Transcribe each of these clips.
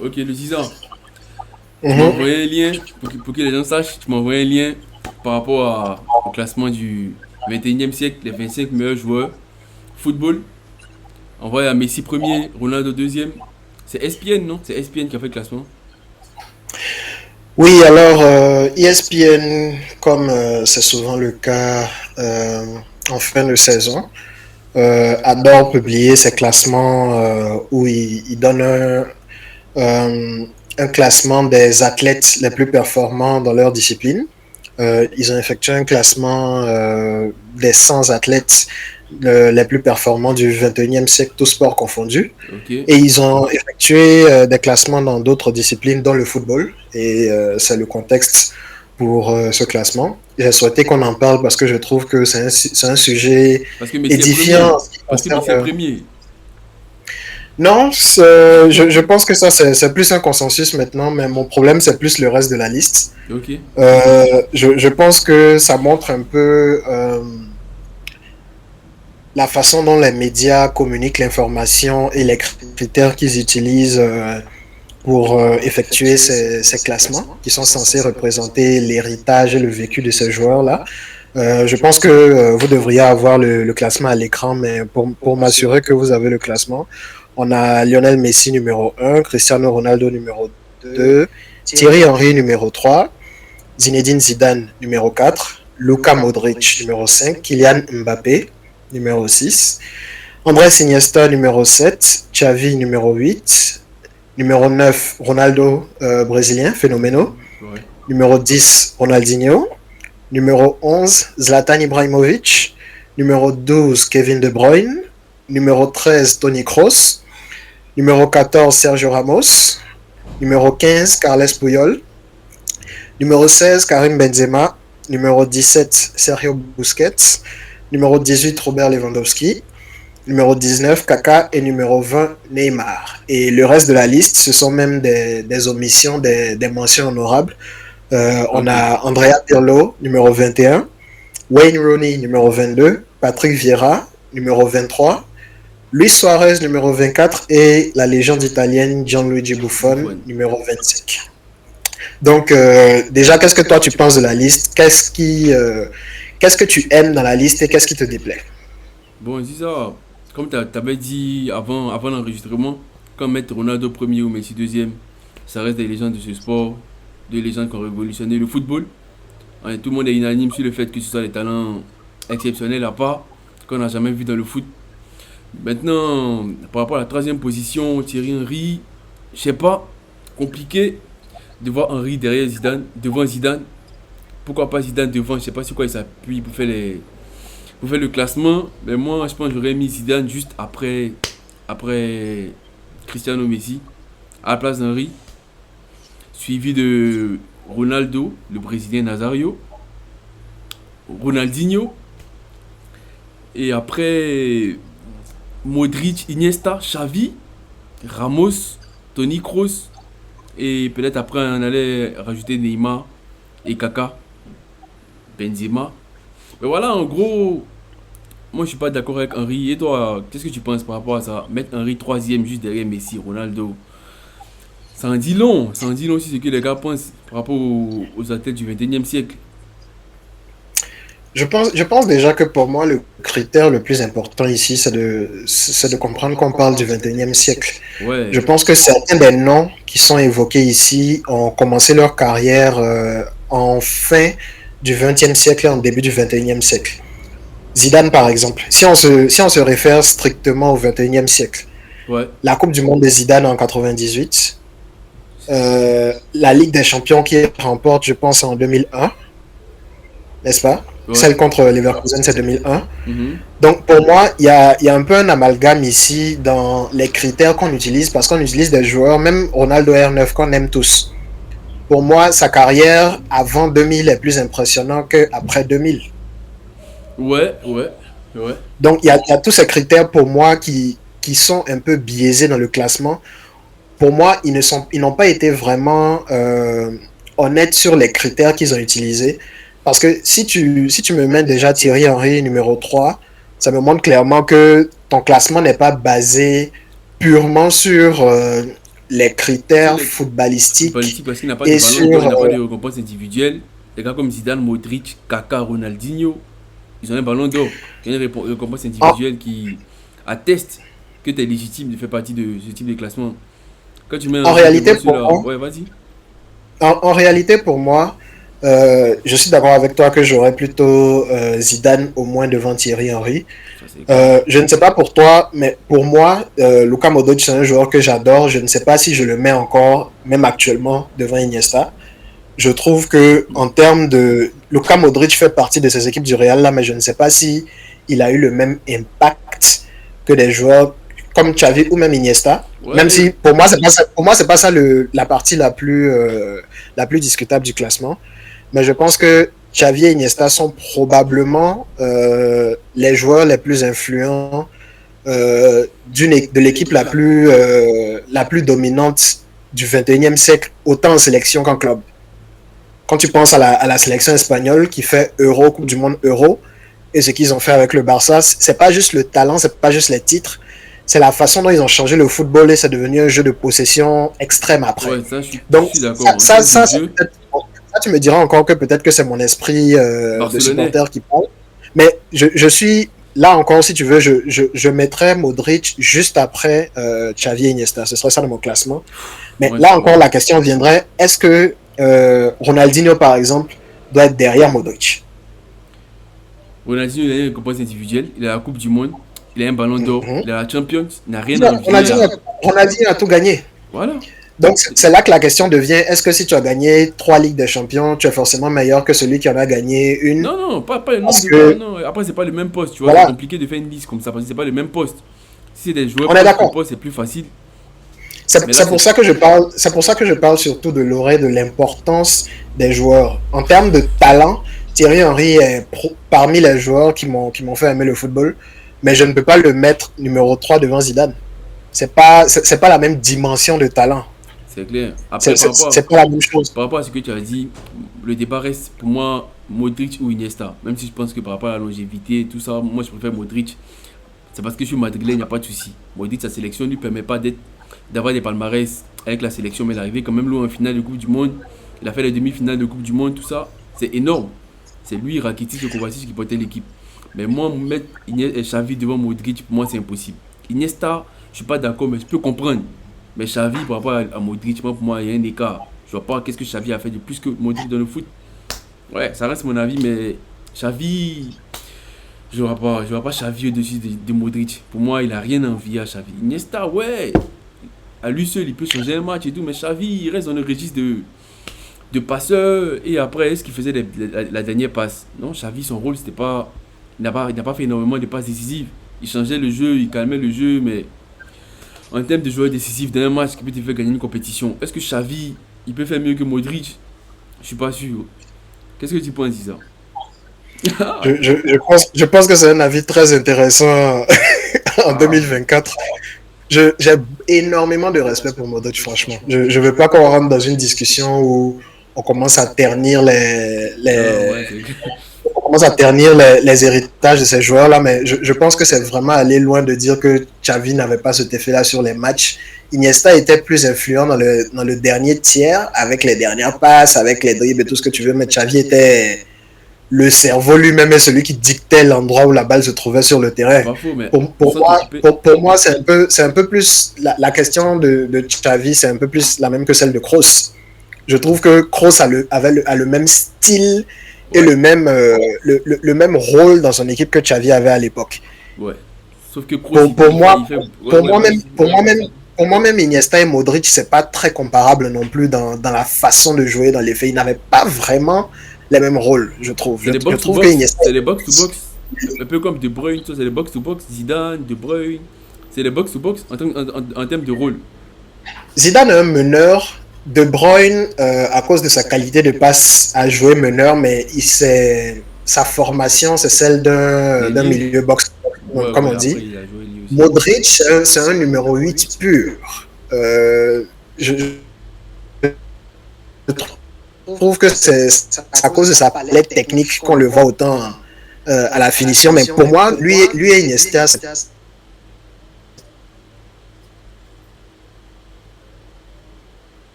Ok, le 10 ans. Tu m'as Mhm. envoyé un lien, pour que les gens sachent, tu m'as envoyé un lien par rapport au classement du 21e siècle, les 25 meilleurs joueurs. Football, envoyé à Messi premier, Ronaldo deuxième. C'est ESPN, non? C'est ESPN qui a fait le classement. Oui, alors ESPN, comme c'est souvent le cas euh, en fin de saison, adore publier ses classements où il donne un classement des athlètes les plus performants dans leur discipline. Ils ont effectué un classement des 100 athlètes les plus performants du 21e siècle, tous sports confondus. Ok. Et ils ont effectué des classements dans d'autres disciplines, dont le football. Et c'est le contexte pour ce classement. J'ai souhaité qu'on en parle parce que je trouve que c'est un sujet Parce que Messi est édifiant premier. en ce qui Parce que Messi est concerne. premier. Non, je pense que ça, c'est plus un consensus maintenant, mais mon problème, c'est plus le reste de la liste. Ok. Je pense que ça montre un peu la façon dont les médias communiquent l'information et les critères qu'ils utilisent pour effectuer ces classements qui sont censés représenter l'héritage et le vécu de ces joueurs-là. Je pense que vous devriez avoir le classement à l'écran, mais pour m'assurer que vous avez le classement, on a Lionel Messi numéro 1, Cristiano Ronaldo numéro 2, Thierry Henry numéro 3, Zinedine Zidane numéro 4, Luka Modric numéro 5, Kylian Mbappé numéro 6, Andrés Iniesta numéro 7, Xavi numéro 8, numéro 9, Ronaldo brésilien, phénoménal. Ouais. Numéro 10, Ronaldinho. Numéro 11, Zlatan Ibrahimovic. Numéro 12, Kevin De Bruyne. Numéro 13, Tony Kroos. Numéro 14, Sergio Ramos. Numéro 15, Carles Puyol. Numéro 16, Karim Benzema. Numéro 17, Sergio Busquets. Numéro 18, Robert Lewandowski. Numéro 19, Kaka. Et numéro 20, Neymar. Et le reste de la liste, ce sont même des omissions, des mentions honorables. On Ok. a Andrea Pirlo, numéro 21. Wayne Rooney, numéro 22. Patrick Vieira, numéro 23. Luis Suarez, numéro 24. Et la légende italienne Gianluigi Buffon, Buffon. numéro 25. Donc, déjà, qu'est-ce que toi tu penses de la liste? Qu'est-ce que tu aimes dans la liste et qu'est-ce qui te déplaît? Bon, c'est ça. Comme t'avais dit avant l'enregistrement, quand mettre Ronaldo premier ou Messi deuxième, ça reste des légendes de ce sport, des légendes qui ont révolutionné le football. Hein, tout le monde est unanime sur le fait que ce soit des talents exceptionnels à part, qu'on n'a jamais vu dans le foot. Maintenant, par rapport à la troisième position, Thierry Henry, je sais pas, compliqué de voir Henry derrière Zidane, devant Zidane. Pourquoi pas Zidane devant, je sais pas sur quoi il s'appuie pour faire le classement. Mais moi, je pense que j'aurais mis Zidane juste après Cristiano Messi, à la place d'Henry, suivi de Ronaldo, le Brésilien Nazario, Ronaldinho, et après Modric, Iniesta, Xavi, Ramos, Toni Kroos, et peut-être après on allait rajouter Neymar et Kaka, Benzema. Mais voilà, en gros, moi je suis pas d'accord avec Henry. Et toi, qu'est-ce que tu penses par rapport à ça? Mettre Henry troisième juste derrière Messi, Ronaldo. Ça en dit long. Ça en dit long aussi ce que les gars pensent par rapport aux athlètes du 21e siècle. Je pense déjà que pour moi, le critère le plus important ici, c'est de comprendre qu'on parle du 21e siècle. Je Ouais, pense que certains des noms qui sont évoqués ici ont commencé leur carrière en fin du 20e siècle et en début du 21e siècle. Zidane, par exemple, si on se réfère strictement au 21e siècle, ouais, la Coupe du Monde de Zidane en 98, la Ligue des Champions qui remporte, je pense, en 2001, n'est-ce pas? ouais. Celle contre Leverkusen, c'est 2001. Mhm. Donc, pour moi, il y a un peu un amalgame ici dans les critères qu'on utilise parce qu'on utilise des joueurs, même Ronaldo R9, qu'on aime tous. Pour moi, sa carrière avant 2000 est plus impressionnante qu'après 2000. Ouais, ouais, ouais. Donc, il y a tous ces critères pour moi qui sont un peu biaisés dans le classement. Pour moi, ils n'ont pas été vraiment honnêtes sur les critères qu'ils ont utilisés. Parce que si tu me mets déjà Thierry Henry numéro 3, ça me montre clairement que ton classement n'est pas basé purement sur les Sur critères les footballistiques footballistiques, parce qu'il n'a pas de et ballon d'or, sur... il n'a pas de récompense individuelle. Les gars comme Zidane, Modric, Kaka, Ronaldinho, ils ont un ballon d'or, qui a une récompense en, individuelle qui atteste que tu es légitime de faire partie de ce type de classement. Quand tu mets en ensuite réalité, devant pour ceux-là, moi, ouais, vas-y. en réalité, pour moi, je suis d'accord avec toi que j'aurais plutôt Zidane au moins devant Thierry Henry. Ça, c'est clair. Je ne sais pas pour toi, mais pour moi, Luka Modric, c'est un joueur que j'adore. Je ne sais pas si je le mets encore, même actuellement, devant Iniesta. Je trouve que en termes de... Luka Modric fait partie de ces équipes du Real, là, mais je ne sais pas si il a eu le même impact que des joueurs comme Xavi ou même Iniesta. Même Ouais, si, pour moi, c'est pas ça, pour moi, c'est pas ça la partie la plus discutable du classement. Mais je pense que Xavi et Iniesta sont probablement les joueurs les plus influents de l'équipe la plus dominante du 21e siècle, autant en sélection qu'en club. Quand tu penses à la sélection espagnole qui fait Euro, Coupe du Monde Euro, et ce qu'ils ont fait avec le Barça, c'est pas juste le talent, c'est pas juste les titres, c'est la façon dont ils ont changé le football et c'est devenu un jeu de possession extrême après. ouais, ça, je Donc, suis d'accord. En termes de jeu, ça, tu me diras encore que peut-être que c'est mon esprit de barcelonais. supporter qui parle. Mais je suis là encore, si tu veux, je mettrais Modric juste après Xavi et Iniesta. Ce serait ça dans mon classement. Mais Ouais, là c'est vrai. encore, la question viendrait, est-ce que Ronaldinho, par exemple, doit être derrière Modric? Ronaldinho, il a une récompense individuelle, il a la Coupe du Monde, il a un ballon d'or, Mhm. il a la Champions, il n'a rien à envier Ronaldinho, à. Ronaldinho a tout gagné. Voilà. Donc, c'est là que la question devient, est-ce que si tu as gagné 3 Ligues des Champions, tu es forcément meilleur que celui qui en a gagné une? Non, non, pas le nombre Parce de balles, que, non. Après, c'est pas le même poste, tu vois, c'est voilà, compliqué de faire une liste comme ça, parce que c'est pas le même poste. Si c'est des joueurs on est poste pour d'accord. poste, c'est plus facile. Mais là, C'est c'est. pour ça que je parle, c'est pour ça que je parle surtout de l'oreille, de l'importance des joueurs. En termes de talent, Thierry Henry est parmi les joueurs qui m'ont fait aimer le football, mais je ne peux pas le mettre numéro 3 devant Zidane. C'est pas la même dimension de talent. C'est clair. Après, C'est pas la même chose. par rapport à ce que tu as dit, le débat reste pour moi Modric ou Iniesta. Même si je pense que par rapport à la longévité et tout ça, moi je préfère Modric. C'est parce que je suis madrilène, il n'y a pas de souci. Modric, sa sélection ne lui permet pas d'avoir des palmarès avec la sélection, mais il est arrivé quand même loin en finale de Coupe du Monde. Il a fait les demi-finales de Coupe du Monde, tout ça. C'est énorme. C'est lui, Rakitic et Kovacic qui portaient l'équipe. Mais moi, mettre Xavi devant Modric, pour moi, c'est impossible. Iniesta, je suis pas d'accord, mais je peux comprendre. Mais Xavi, par rapport à Modric, moi, pour moi, il y a un écart. Je vois pas qu'est-ce que Xavi a fait de plus que Modric dans le foot. Ouais, ça reste mon avis, mais Xavi, je vois pas Xavi au-dessus de Modric. Pour moi, il a rien à envier à Xavi. Iniesta, ouais, à lui seul, il peut changer un match et tout, mais Xavi, il reste dans le registre de passeur. Et après, est-ce qu'il faisait la dernière passe? Non, Xavi, son rôle, c'était pas. Il n'a pas fait énormément de passes décisives. Il changeait le jeu, il calmait le jeu, mais en termes de joueur décisif dans un match qui peut te faire gagner une compétition, est-ce que Xavi, il peut faire mieux que Modric? Je suis pas sûr. Qu'est-ce que tu penses, Isa? Je pense que c'est un avis très intéressant en Ah, 2024. J'ai énormément de respect pour Modric, franchement. Je ne veux pas qu'on rentre dans une discussion où on commence à ternir non, ouais, c'est. on commence à ternir les héritages de ces joueurs-là, mais je pense que c'est vraiment aller loin de dire que Xavi n'avait pas cet effet-là sur les matchs. Iniesta était plus influent dans le dernier tiers, avec les dernières passes, avec les dribbles et tout ce que tu veux, mais Xavi était le cerveau lui-même est celui qui dictait l'endroit où la balle se trouvait sur le C'est terrain. pas faux, mais Pour sans te moi, couper. pour moi c'est un peu plus la question de Xavi, c'est un peu plus la même que celle de Kroos. Je trouve que Kroos a le même style et Ouais, le même rôle dans son équipe que Xavi avait à l'époque. ouais. Sauf que Kroos, Pour, pour moi, il fait. Ouais, pour ouais, moi-même, vas-y. pour moi-même, pour moi-même, Iniesta et Modric, c'est pas très comparable non plus dans la façon de jouer, dans les faits. Ils n'avaient pas vraiment les mêmes rôles, je trouve. C'est des Je box to trouve que box. Iniesta, C'est des box to box. Un peu comme De Bruyne, ça, c'est des box to box. Zidane, De Bruyne. C'est des box to box en termes de rôle. Zidane est un meneur. De Bruyne, à cause de sa qualité de passe, a joué meneur, mais sa formation, c'est celle d'un L'ailier. milieu box, Ouais, comme ouais, on après, dit. il a joué lui aussi. Modric, c'est un numéro 8 pur. Euh, je trouve que c'est à cause de sa palette technique qu'on le voit autant à la finition. Mais pour moi, lui et Iniesta,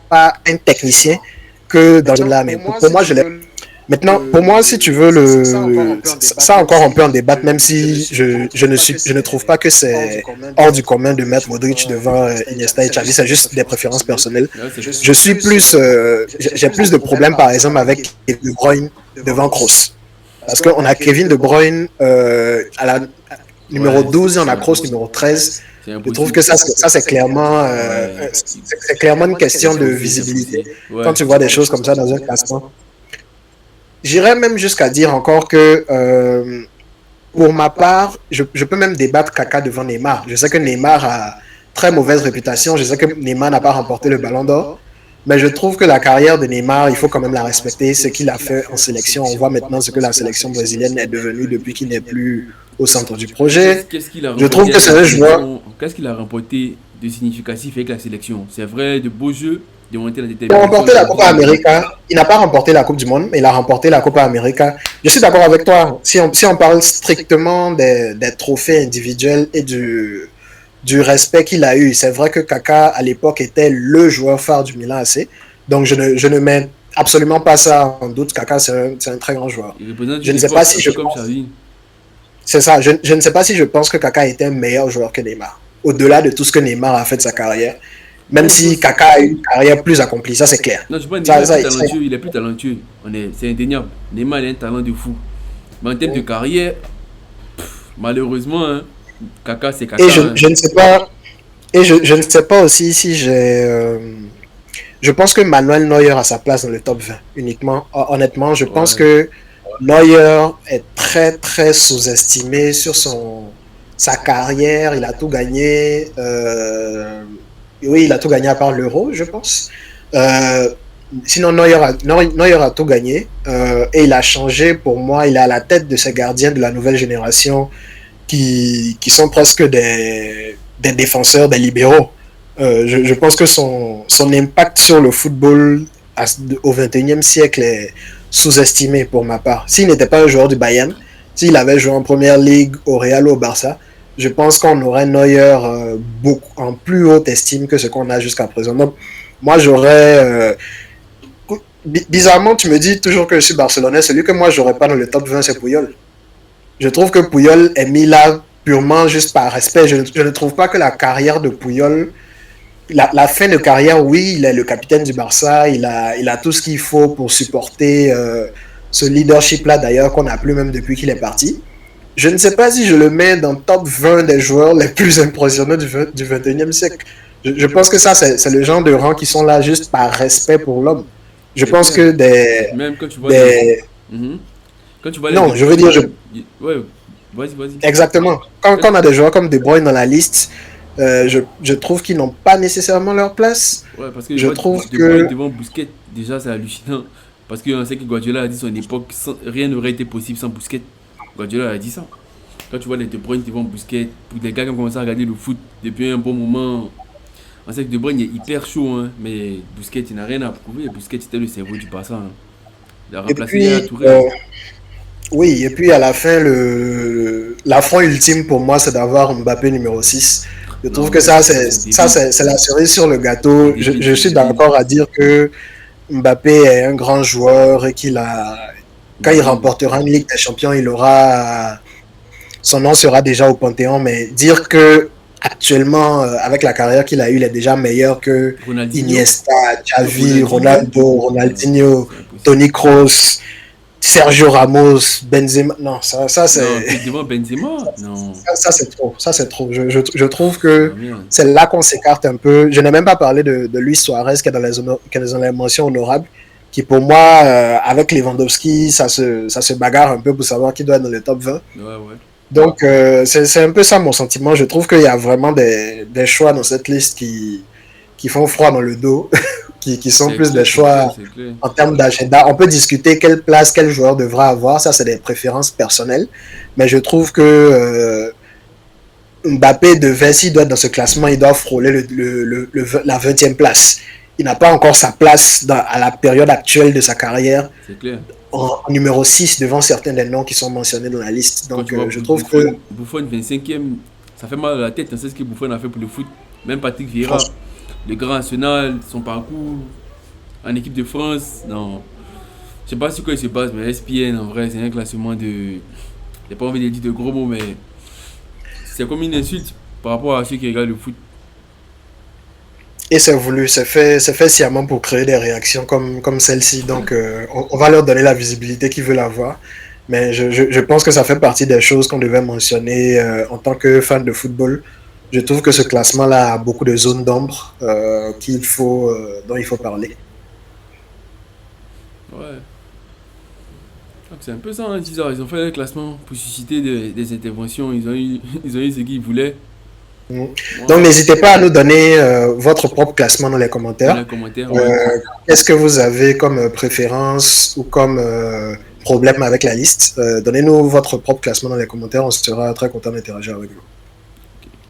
pas un technicien que dans là. Mais pour moi, je l'ai. Maintenant, pour moi, si tu veux ça encore on peut en débattre, même si je ne trouve pas que c'est hors du commun de mettre Modric devant Iniesta et Xavi, c'est juste des préférences personnelles. Je suis plus, j'ai plus de problèmes, par exemple, avec Kevin De Bruyne devant Kroos. Parce qu'on a Kevin De Bruyne à la numéro 12 et on a Kroos numéro 13. Je trouve que ça c'est clairement, c'est clairement une question de visibilité. Quand tu vois des choses comme ça dans un classement. J'irais même jusqu'à dire encore que, pour ma part, je peux même débattre Kaka devant Neymar. Je sais que Neymar a très mauvaise réputation. Je sais que Neymar n'a pas remporté le Ballon d'Or. Mais je trouve que la carrière de Neymar, il faut quand même la respecter. Ce qu'il a fait en sélection, on voit maintenant ce que la sélection brésilienne est devenue depuis qu'il n'est plus au centre du projet. Je trouve que c'est un joueur. Qu'est-ce qu'il a remporté de significatif avec la sélection? C'est vrai, de beaux jeux, de monter la Il a détermination. remporté la Copa América. Il n'a pas remporté la Coupe du Monde, mais il a remporté la Copa América. Je suis d'accord avec toi. Si on parle strictement des trophées individuels et du respect qu'il a eu, c'est vrai que Kaka, à l'époque, était le joueur phare du Milan AC. Donc, je ne mets absolument pas ça en doute. Kaka, c'est un très grand joueur. Je ne sais pas si je pense... C'est ça. Je ne sais pas si je pense que Kaka était un meilleur joueur que Neymar. Au-delà de tout ce que Neymar a fait de sa carrière. Même si Kaka a une carrière plus accomplie, ça c'est clair. Non, je pense que il est plus talentueux. C'est indéniable. Neymar il a un talent de fou. Mais en termes de carrière, malheureusement, hein, Kaka c'est Kaka. Et je ne sais pas. Et je ne sais pas aussi si j'ai. Je pense que Manuel Neuer a sa place dans le top 20. Uniquement, honnêtement, je pense que Neuer est très très sous-estimé sur sa carrière. Il a tout gagné. Oui, il a tout gagné à part l'Euro, je pense. Sinon, Neuer a tout gagné et il a changé pour moi. Il est à la tête de ces gardiens de la nouvelle génération qui sont presque des défenseurs, des libéraux. Je pense que son impact sur le football au XXIe siècle est sous-estimé pour ma part. S'il n'était pas un joueur du Bayern, s'il avait joué en Première Ligue au Real ou au Barça, je pense qu'on aurait Neuer beaucoup en plus haute estime que ce qu'on a jusqu'à présent. Donc, moi, j'aurais... bizarrement, tu me dis toujours que je suis barcelonais. Celui que moi, j'aurais pas dans le top 20, c'est Puyol. Je trouve que Puyol est mis là purement juste par respect. Je ne trouve pas que la carrière de Puyol... La fin de carrière, oui, il est le capitaine du Barça. Il a tout ce qu'il faut pour supporter ce leadership-là, d'ailleurs, qu'on n'a plus même depuis qu'il est parti. Je ne sais pas si je le mets dans le top 20 des joueurs les plus impressionnants du 21e siècle. Je pense que ça, c'est le genre de rangs qui sont là juste par respect pour l'homme. Je pense que Même quand tu vois... Quand tu vois non, je veux dire... Ouais, vas-y. Exactement. Quand on a des joueurs comme De Bruyne dans la liste, je trouve qu'ils n'ont pas nécessairement leur place. Ouais, parce que je trouve que... De Bruyne devant Busquets, déjà, c'est hallucinant. Parce qu'on sait que Guardiola a dit à son époque, rien n'aurait été possible sans Busquets. Guardiola a dit ça. Quand tu vois les De Bruyne devant Busquets, pour les gars qui ont commencé à regarder le foot depuis un bon moment, on sait que De Bruyne est hyper chaud, hein, mais Busquets, il n'a rien à prouver. Busquets, c'était le cerveau du Barça. Hein. Il a remplacé Yaya Touré. Oui, et puis à la fin, l'affront ultime pour moi, c'est d'avoir Mbappé numéro 6. Je trouve que ça, c'est la cerise sur le gâteau. Je suis d'accord à dire que Mbappé est un grand joueur et quand il remportera une Ligue des Champions, son nom sera déjà au Panthéon, mais dire que actuellement, avec la carrière qu'il a eue, il est déjà meilleur que Iniesta, Xavi, Ronaldinho, Toni Kroos, Sergio Ramos, Benzema. Non, ça c'est. Non, Benzema, non. Ça c'est trop. Ça c'est trop. Je trouve que c'est là qu'on s'écarte un peu. Je n'ai même pas parlé de Luis Suarez qui est dans les mentions honorables. Qui pour moi, avec Lewandowski, ça se bagarre un peu pour savoir qui doit être dans le top 20. Ouais. Donc, c'est un peu ça mon sentiment. Je trouve qu'il y a vraiment des choix dans cette liste qui font froid dans le dos, qui sont plus des choix en termes d'agenda. On peut discuter quelle place, quel joueur devra avoir. Ça, c'est des préférences personnelles. Mais je trouve que Mbappé s'il doit être dans ce classement, il doit frôler la 20e place. Il n'a pas encore sa place à la période actuelle de sa carrière. C'est clair. En numéro 6 devant certains des noms qui sont mentionnés dans la liste. Donc je trouve que... Buffon 25e, ça fait mal à la tête. On sait ce que Buffon a fait pour le foot. Même Patrick Vieira. le grand national, son parcours en équipe de France. Non, je sais pas sur quoi il se base, mais ESPN en vrai, c'est un classement de. J'ai pas envie de dire de gros mots, mais c'est comme une insulte par rapport à ceux qui regardent le foot. Et c'est voulu, c'est fait sciemment pour créer des réactions comme celle-ci. Donc, on va leur donner la visibilité qu'ils veulent avoir. Mais je pense que ça fait partie des choses qu'on devait mentionner en tant que fan de football. Je trouve que ce classement-là a beaucoup de zones d'ombre dont il faut parler. Ouais. Donc c'est un peu ça, hein, ils ont fait un classement pour susciter des interventions. Ils ont eu ce qu'ils voulaient. Mm. Donc, Moi, n'hésitez pas à nous donner votre propre classement dans les dans commentaires. les commentaires, ouais. Euh, Qu'est-ce que vous avez comme préférence ou comme problème avec la liste? Donnez-nous votre propre classement dans les commentaires. On sera très content d'interagir avec vous.